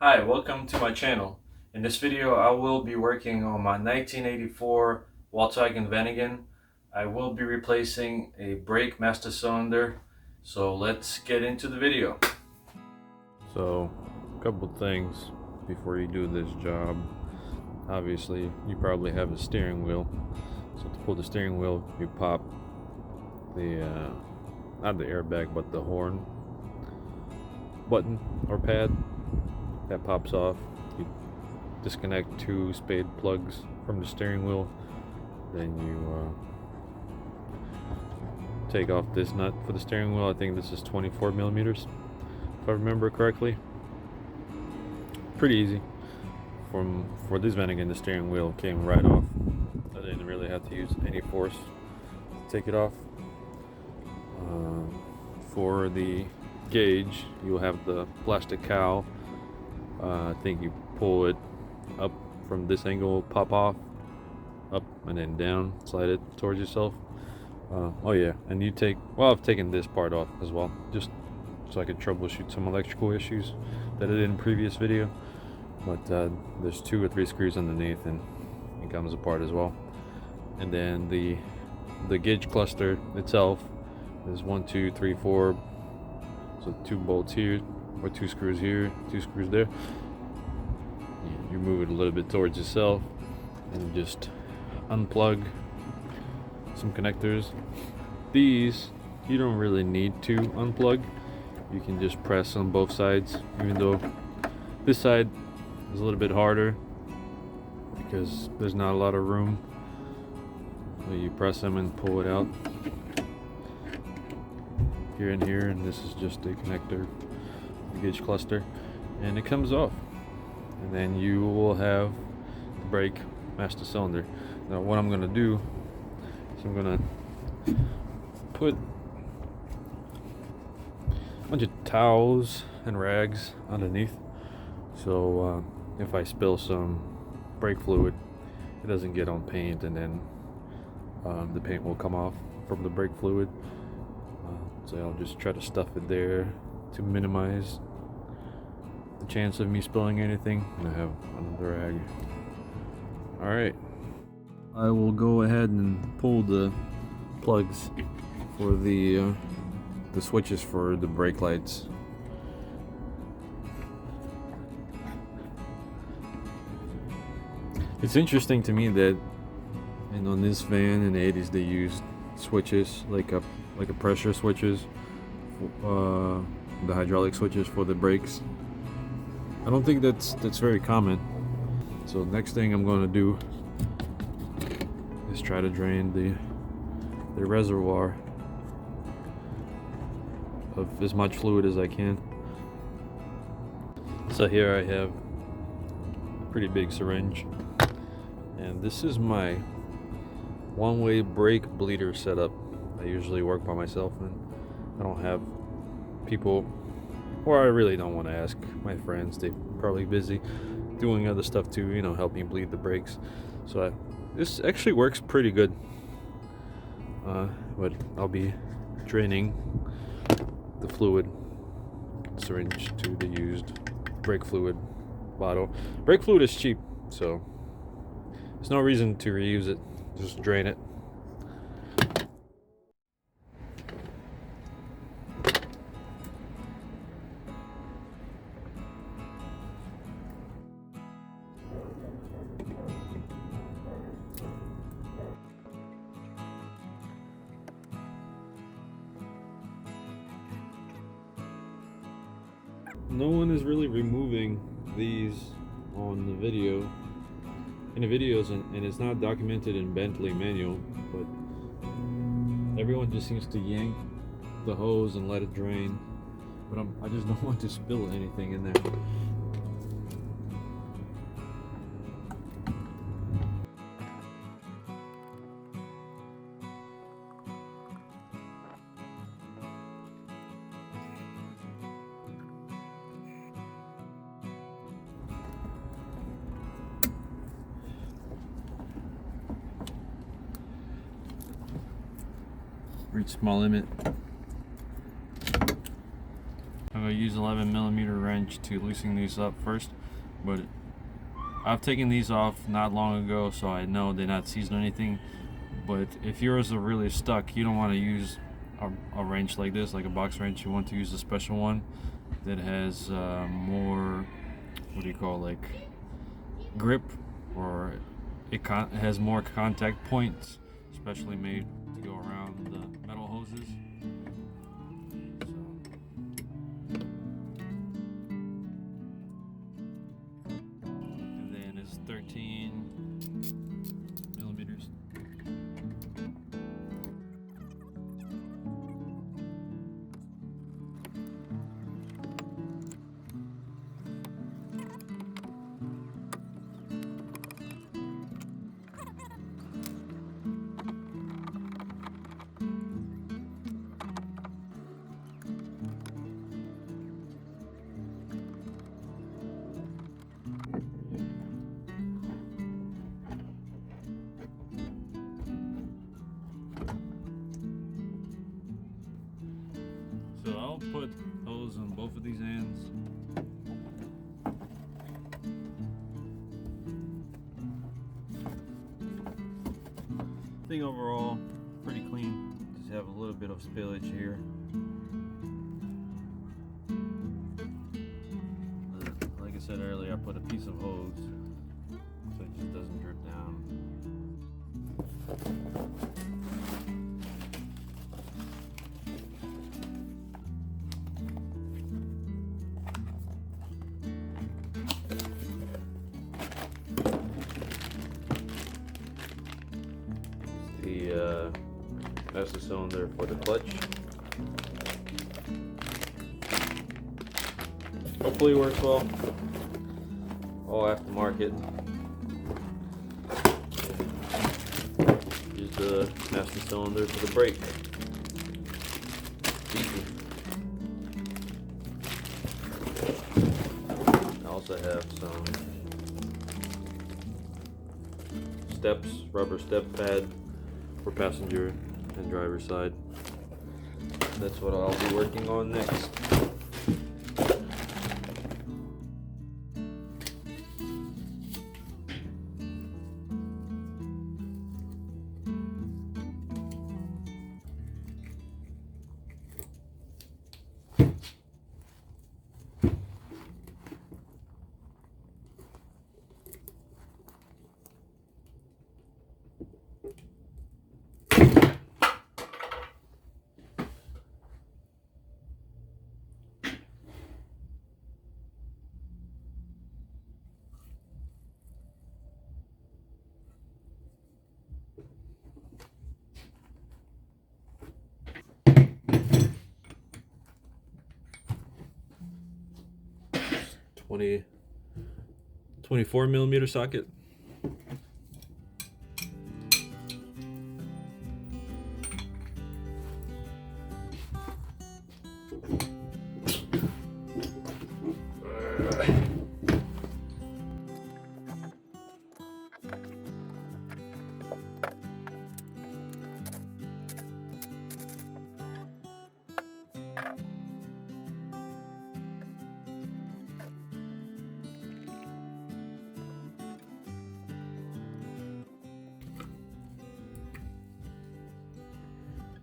Hi, welcome to my channel. In this video I will be working on my 1984 Volkswagen Vanagon. I will be replacing a brake master cylinder, so let's get into the video. So, a couple things before you do this job. Obviously, you probably have a steering wheel. So to pull the steering wheel, you pop the, not the airbag, but the horn button or pad. That pops off. You disconnect two spade plugs from the steering wheel. Then you take off this nut for the steering wheel. I think this is 24 millimeters, if I remember correctly. Pretty easy. For this Vanagon, the steering wheel came right off. I didn't really have to use any force to take it off. For the gauge, you'll have the plastic cowl. I think you pull it up from this angle, pop off, up and then down, slide it towards yourself. Oh yeah, and you take, well, I've taken this part off as well, just so I could troubleshoot some electrical issues that I did in a previous video. But there's 2 or 3 screws underneath, and it comes apart as well. And then the gauge cluster itself is 1, 2, 3, 4. So 2 bolts here, or 2 screws here, 2 screws there. You move it a little bit towards yourself, and just unplug some connectors. These you don't really need to unplug. You can just press on both sides, even though this side is a little bit harder because there's not a lot of room. So you press them and pull it out here and here, and this is just a connector, the gauge cluster, and it comes off. And then you will have the brake master cylinder. Now what I'm gonna do is I'm gonna put a bunch of towels and rags underneath, so if I spill some brake fluid, it doesn't get on paint, and then the paint will come off from the brake fluid. So I'll just try to stuff it there to minimize the chance of me spilling anything. And I have another rag. Alright, I will go ahead and pull the plugs for the switches for the brake lights. It's interesting to me that, and on this van in the 80s, they used switches like a pressure switches, the hydraulic switches for the brakes. I don't think that's very common. So next thing I'm going to do is try to drain the reservoir of as much fluid as I can. So here I have a pretty big syringe, and this is my one-way brake bleeder setup. I usually work by myself, and I don't have people, or I really don't want to ask my friends. They're probably busy doing other stuff to, help me bleed the brakes. So this actually works pretty good. But I'll be draining the fluid syringe to the used brake fluid bottle. Brake fluid is cheap, so there's no reason to reuse it. Just drain it. No one is really removing these on the video, in the videos, and it's not documented in Bentley manual, but everyone just seems to yank the hose and let it drain. But I just don't want to spill anything in there. Reach small limit. I'm I use 11mm wrench to loosen these up first, but I've taken these off not long ago, so I know they're not seized or anything. But if yours are really stuck, you don't want to use a wrench like this, like a box wrench. You want to use a special one that has more, what do you call, like grip, or it has more contact points, especially made to go around the metal hoses. And then it's 13mm. So I'll put hose on both of these ends. I think overall pretty clean. Just have a little bit of spillage here. Like I said earlier, I put a piece of hose so it just doesn't drip down. The master cylinder for the clutch. Hopefully it works well. All aftermarket. Here's the master cylinder for the brake. Easy. I also have some steps, rubber step pad for passenger and driver side. That's what I'll be working on next. .20 24mm socket.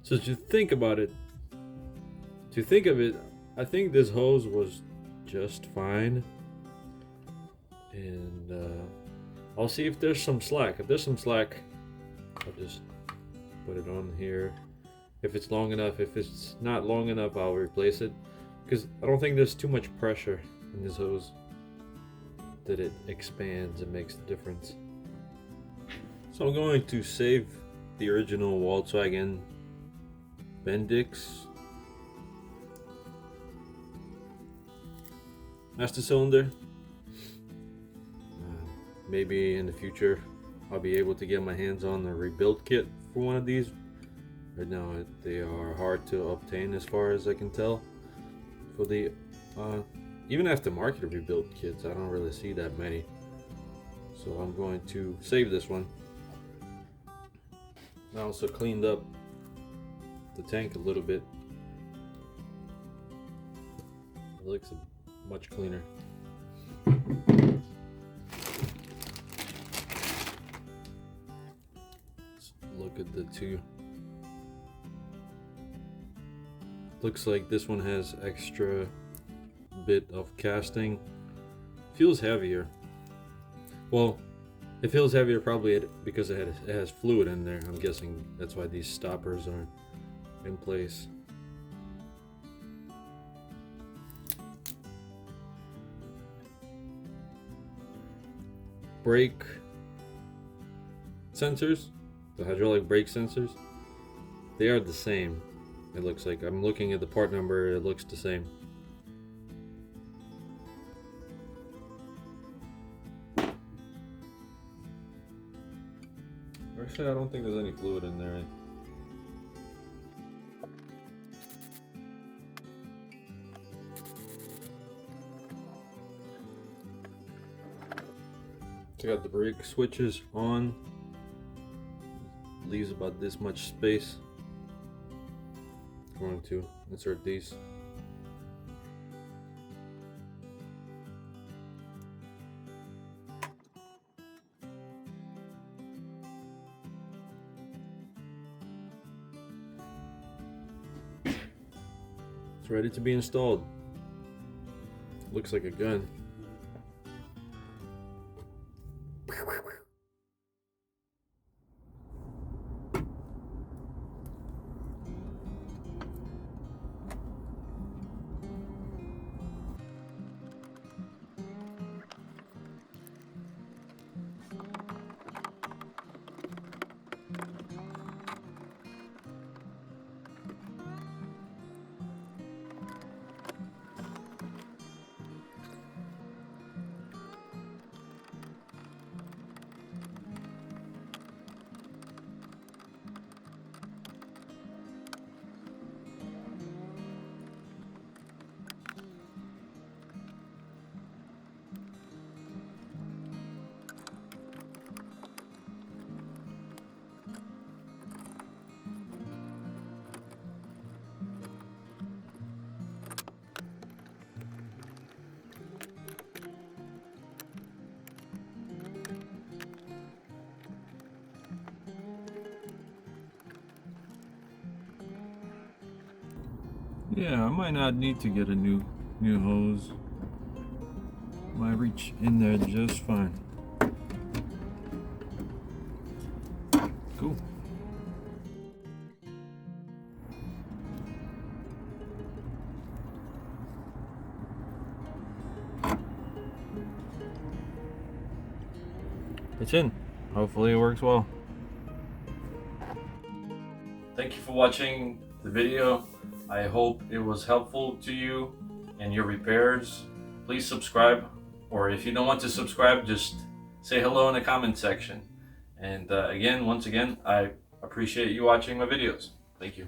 So to think about it, I think this hose was just fine. And I'll see if there's some slack. If there's some slack, I'll just put it on here. If it's long enough, if it's not long enough, I'll replace it. Because I don't think there's too much pressure in this hose that it expands and makes the difference. So I'm going to save the original Volkswagen Bendix master cylinder. Maybe in the future I'll be able to get my hands on the rebuild kit for one of these. Right now they are hard to obtain as far as I can tell. For the even aftermarket rebuild kits, I don't really see that many. So I'm going to save this one. I also cleaned up the tank a little bit. It looks much cleaner. Let's look at the two. Looks like this one has extra bit of casting. Feels heavier. Well, it feels heavier probably because it has fluid in there. I'm guessing that's why these stoppers are in place. Brake sensors, the hydraulic brake sensors, they are the same. It looks like, I'm looking at the part number, it looks the same. Actually, I don't think there's any fluid in there. I got the brake switches on. Leaves about this much space. I'm going to insert these. It's ready to be installed. Looks like a gun. Yeah, I might not need to get a new hose. Might reach in there just fine. Cool. It's in. Hopefully it works well. Thank you for watching the video. I hope it was helpful to you in your repairs. Please subscribe, or if you don't want to subscribe, just say hello in the comment section. And once again, I appreciate you watching my videos. Thank you.